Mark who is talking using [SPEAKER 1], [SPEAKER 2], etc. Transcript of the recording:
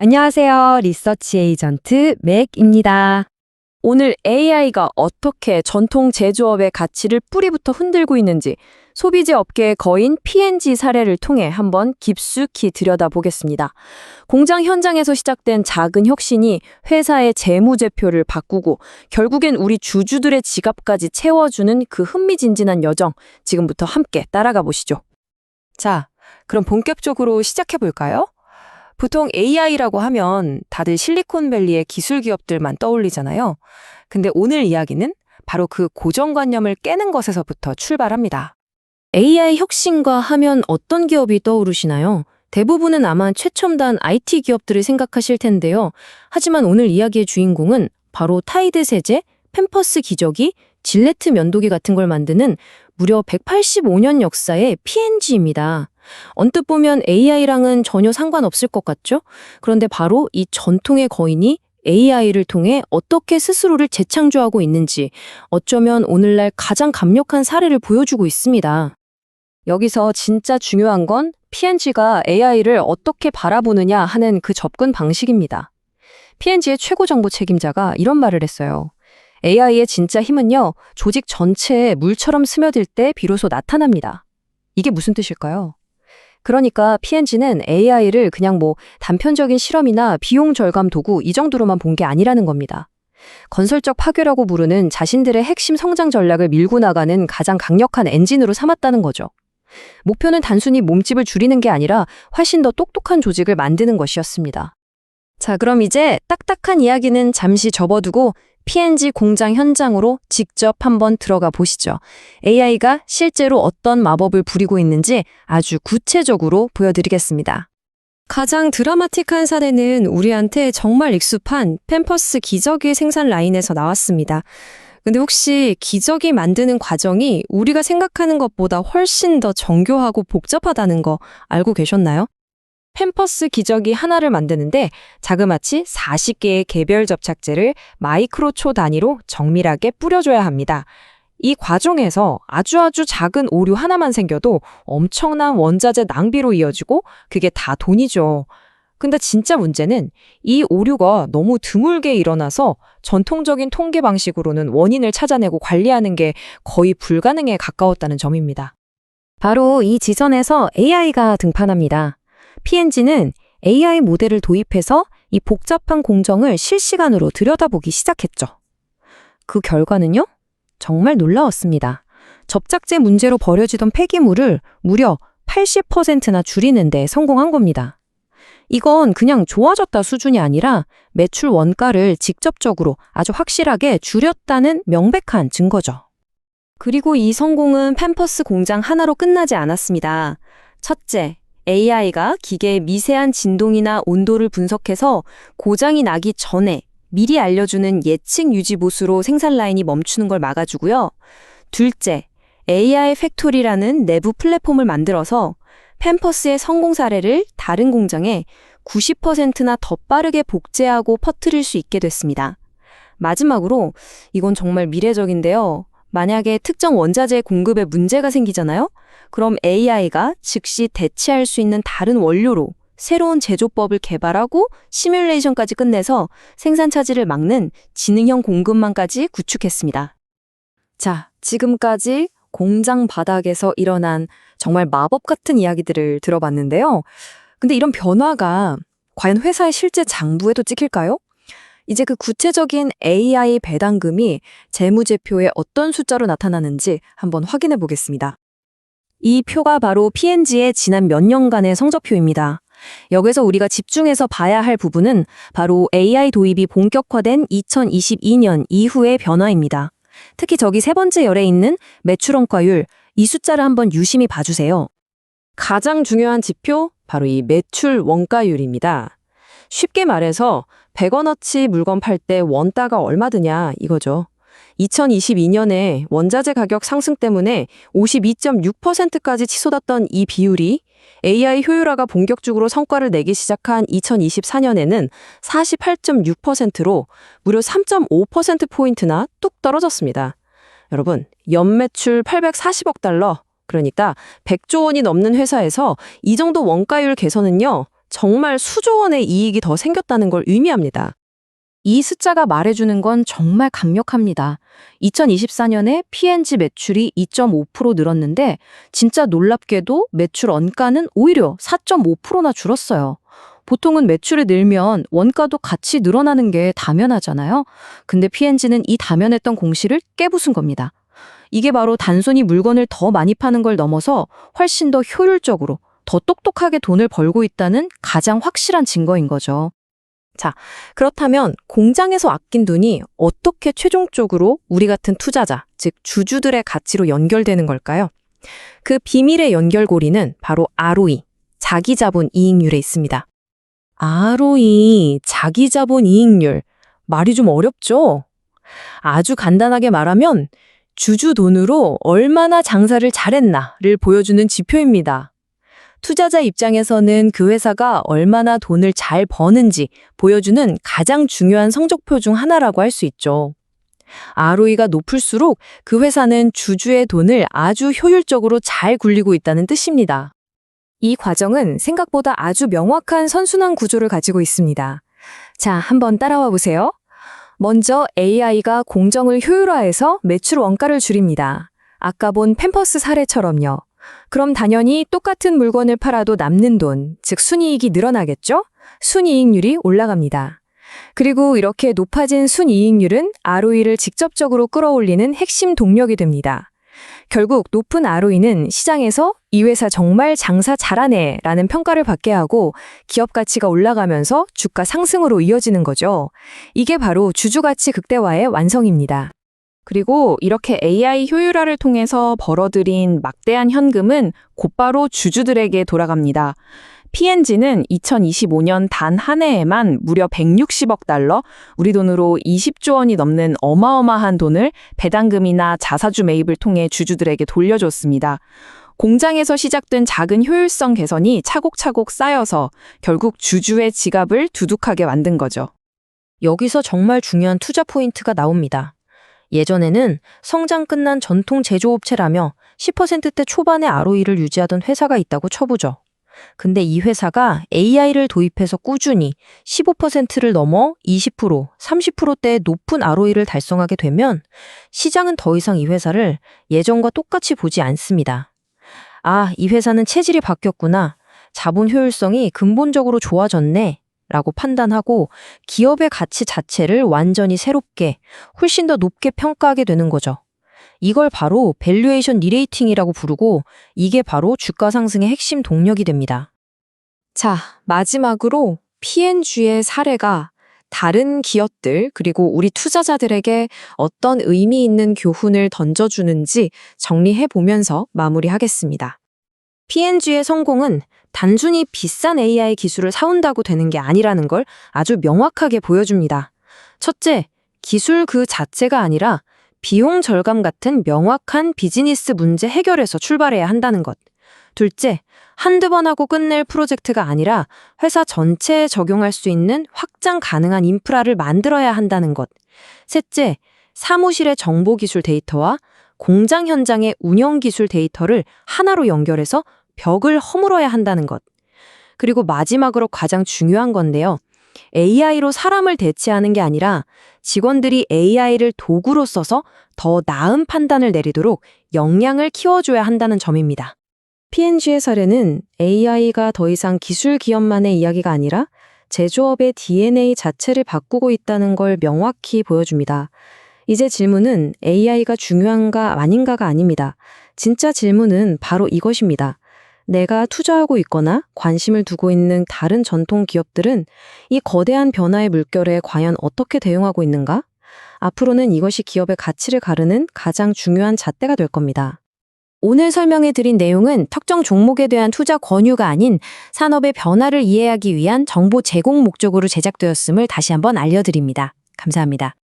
[SPEAKER 1] 안녕하세요. 리서치 에이전트 맥입니다.
[SPEAKER 2] 오늘 AI가 어떻게 전통 제조업의 가치를 뿌리부터 흔들고 있는지 소비재 업계의 거인 P&G 사례를 통해 한번 깊숙이 들여다보겠습니다. 공장 현장에서 시작된 작은 혁신이 회사의 재무제표를 바꾸고 결국엔 우리 주주들의 지갑까지 채워주는 그 흥미진진한 여정, 지금부터 함께 따라가 보시죠.
[SPEAKER 3] 자, 그럼 본격적으로 시작해 볼까요? 보통 AI라고 하면 다들 실리콘밸리의 기술 기업들만 떠올리잖아요. 근데 오늘 이야기는 바로 그 고정관념을 깨는 것에서부터 출발합니다.
[SPEAKER 2] AI 혁신과 하면 어떤 기업이 떠오르시나요? 대부분은 아마 최첨단 IT 기업들을 생각하실 텐데요. 하지만 오늘 이야기의 주인공은 바로 타이드 세제, 팸퍼스 기저귀, 질레트 면도기 같은 걸 만드는 무려 185년 역사의 P&G입니다. 언뜻 보면 AI랑은 전혀 상관없을 것 같죠? 그런데 바로 이 전통의 거인이 AI를 통해 어떻게 스스로를 재창조하고 있는지 어쩌면 오늘날 가장 강력한 사례를 보여주고 있습니다. 여기서 진짜 중요한 건 P&G가 AI를 어떻게 바라보느냐 하는 그 접근 방식입니다. P&G의 최고 정보 책임자가 이런 말을 했어요. AI의 진짜 힘은요, 조직 전체에 물처럼 스며들 때 비로소 나타납니다. 이게 무슨 뜻일까요? 그러니까 P&G는 AI를 그냥 단편적인 실험이나 비용 절감 도구 이 정도로만 본 게 아니라는 겁니다. 건설적 파괴라고 부르는 자신들의 핵심 성장 전략을 밀고 나가는 가장 강력한 엔진으로 삼았다는 거죠. 목표는 단순히 몸집을 줄이는 게 아니라 훨씬 더 똑똑한 조직을 만드는 것이었습니다. 자, 그럼 이제 딱딱한 이야기는 잠시 접어두고 P&G 공장 현장으로 직접 한번 들어가 보시죠. AI가 실제로 어떤 마법을 부리고 있는지 아주 구체적으로 보여드리겠습니다. 가장 드라마틱한 사례는 우리한테 정말 익숙한 팸퍼스 기저귀 생산 라인에서 나왔습니다. 근데 혹시 기저귀 만드는 과정이 우리가 생각하는 것보다 훨씬 더 정교하고 복잡하다는 거 알고 계셨나요? 팸퍼스 기저귀 하나를 만드는데 자그마치 40개의 개별 접착제를 마이크로초 단위로 정밀하게 뿌려줘야 합니다. 이 과정에서 아주 작은 오류 하나만 생겨도 엄청난 원자재 낭비로 이어지고 그게 다 돈이죠. 근데 진짜 문제는 이 오류가 너무 드물게 일어나서 전통적인 통계 방식으로는 원인을 찾아내고 관리하는 게 거의 불가능에 가까웠다는 점입니다. 바로 이 지점에서 AI가 등판합니다. P&G는 AI 모델을 도입해서 이 복잡한 공정을 실시간으로 들여다보기 시작했죠. 그 결과는요? 정말 놀라웠습니다. 접착제 문제로 버려지던 폐기물을 무려 80%나 줄이는 데 성공한 겁니다. 이건 그냥 좋아졌다 수준이 아니라 매출 원가를 직접적으로 아주 확실하게 줄였다는 명백한 증거죠. 그리고 이 성공은 팸퍼스 공장 하나로 끝나지 않았습니다. 첫째, AI가 기계의 미세한 진동이나 온도를 분석해서 고장이 나기 전에 미리 알려주는 예측 유지 보수로 생산 라인이 멈추는 걸 막아주고요. 둘째, AI 팩토리라는 내부 플랫폼을 만들어서 팸퍼스의 성공 사례를 다른 공장에 90%나 더 빠르게 복제하고 퍼뜨릴 수 있게 됐습니다. 마지막으로 이건 정말 미래적인데요. 만약에 특정 원자재 공급에 문제가 생기잖아요? 그럼 AI가 즉시 대체할 수 있는 다른 원료로 새로운 제조법을 개발하고 시뮬레이션까지 끝내서 생산 차질을 막는 지능형 공급망까지 구축했습니다. 자, 지금까지 공장 바닥에서 일어난 정말 마법 같은 이야기들을 들어봤는데요. 근데 이런 변화가 과연 회사의 실제 장부에도 찍힐까요? 이제 그 구체적인 AI 배당금이 재무제표에 어떤 숫자로 나타나는지 한번 확인해 보겠습니다. 이 표가 바로 P&G의 지난 몇 년간의 성적표입니다. 여기서 우리가 집중해서 봐야 할 부분은 바로 AI 도입이 본격화된 2022년 이후의 변화입니다. 특히 저기 세 번째 열에 있는 매출 원가율, 이 숫자를 한번 유심히 봐주세요. 가장 중요한 지표, 바로 이 매출 원가율입니다. 쉽게 말해서 100원어치 물건 팔 때 원가가 얼마 드냐 이거죠. 2022년에 원자재 가격 상승 때문에 52.6%까지 치솟았던 이 비율이 AI 효율화가 본격적으로 성과를 내기 시작한 2024년에는 48.6%로 무려 3.5%포인트나 뚝 떨어졌습니다. 여러분, 연매출 840억 달러, 그러니까 100조 원이 넘는 회사에서 이 정도 원가율 개선은요, 정말 수조 원의 이익이 더 생겼다는 걸 의미합니다. 이 숫자가 말해주는 건 정말 강력합니다. 2024년에 P&G 매출이 2.5% 늘었는데 진짜 놀랍게도 매출 원가는 오히려 4.5%나 줄었어요. 보통은 매출이 늘면 원가도 같이 늘어나는 게 당연하잖아요. 근데 P&G는 이 당연했던 공시를 깨부순 겁니다. 이게 바로 단순히 물건을 더 많이 파는 걸 넘어서 훨씬 더 효율적으로, 더 똑똑하게 돈을 벌고 있다는 가장 확실한 증거인 거죠. 자, 그렇다면 공장에서 아낀 돈이 어떻게 최종적으로 우리 같은 투자자, 즉 주주들의 가치로 연결되는 걸까요? 그 비밀의 연결고리는 바로 ROE, 자기자본 이익률에 있습니다. ROE, 자기자본 이익률, 말이 좀 어렵죠? 아주 간단하게 말하면 주주 돈으로 얼마나 장사를 잘했나를 보여주는 지표입니다. 투자자 입장에서는 그 회사가 얼마나 돈을 잘 버는지 보여주는 가장 중요한 성적표 중 하나라고 할 수 있죠. ROE가 높을수록 그 회사는 주주의 돈을 아주 효율적으로 잘 굴리고 있다는 뜻입니다. 이 과정은 생각보다 아주 명확한 선순환 구조를 가지고 있습니다. 자, 한번 따라와 보세요. 먼저 AI가 공정을 효율화해서 매출 원가를 줄입니다. 아까 본 팸퍼스 사례처럼요. 그럼 당연히 똑같은 물건을 팔아도 남는 돈, 즉 순이익이 늘어나겠죠? 순이익률이 올라갑니다. 그리고 이렇게 높아진 순이익률은 ROE를 직접적으로 끌어올리는 핵심 동력이 됩니다. 결국 높은 ROE는 시장에서 이 회사 정말 장사 잘하네 라는 평가를 받게 하고 기업 가치가 올라가면서 주가 상승으로 이어지는 거죠. 이게 바로 주주가치 극대화의 완성입니다. 그리고 이렇게 AI 효율화를 통해서 벌어들인 막대한 현금은 곧바로 주주들에게 돌아갑니다. P&G는 2025년 단 한 해에만 무려 160억 달러, 우리 돈으로 20조 원이 넘는 어마어마한 돈을 배당금이나 자사주 매입을 통해 주주들에게 돌려줬습니다. 공장에서 시작된 작은 효율성 개선이 차곡차곡 쌓여서 결국 주주의 지갑을 두둑하게 만든 거죠. 여기서 정말 중요한 투자 포인트가 나옵니다. 예전에는 성장 끝난 전통 제조업체라며 10%대 초반의 ROE를 유지하던 회사가 있다고 쳐보죠. 근데 이 회사가 AI를 도입해서 꾸준히 15%를 넘어 20%, 30%대의 높은 ROE를 달성하게 되면 시장은 더 이상 이 회사를 예전과 똑같이 보지 않습니다. 아, 이 회사는 체질이 바뀌었구나. 자본 효율성이 근본적으로 좋아졌네. 라고 판단하고 기업의 가치 자체를 완전히 새롭게, 훨씬 더 높게 평가하게 되는 거죠. 이걸 바로 밸류에이션 리레이팅이라고 부르고 이게 바로 주가 상승의 핵심 동력이 됩니다. 자, 마지막으로 P&G의 사례가 다른 기업들 그리고 우리 투자자들에게 어떤 의미 있는 교훈을 던져주는지 정리해보면서 마무리하겠습니다. P&G의 성공은 단순히 비싼 AI 기술을 사온다고 되는 게 아니라는 걸 아주 명확하게 보여줍니다. 첫째, 기술 그 자체가 아니라 비용 절감 같은 명확한 비즈니스 문제 해결에서 출발해야 한다는 것. 둘째, 한두 번 하고 끝낼 프로젝트가 아니라 회사 전체에 적용할 수 있는 확장 가능한 인프라를 만들어야 한다는 것. 셋째, 사무실의 정보기술 데이터와 공장 현장의 운영기술 데이터를 하나로 연결해서 벽을 허물어야 한다는 것. 그리고 마지막으로 가장 중요한 건데요. AI로 사람을 대체하는 게 아니라 직원들이 AI를 도구로 써서 더 나은 판단을 내리도록 역량을 키워줘야 한다는 점입니다. P&G의 사례는 AI가 더 이상 기술 기업만의 이야기가 아니라 제조업의 DNA 자체를 바꾸고 있다는 걸 명확히 보여줍니다. 이제 질문은 AI가 중요한가 아닌가가 아닙니다. 진짜 질문은 바로 이것입니다. 내가 투자하고 있거나 관심을 두고 있는 다른 전통 기업들은 이 거대한 변화의 물결에 과연 어떻게 대응하고 있는가? 앞으로는 이것이 기업의 가치를 가르는 가장 중요한 잣대가 될 겁니다. 오늘 설명해드린 내용은 특정 종목에 대한 투자 권유가 아닌 산업의 변화를 이해하기 위한 정보 제공 목적으로 제작되었음을 다시 한번 알려드립니다. 감사합니다.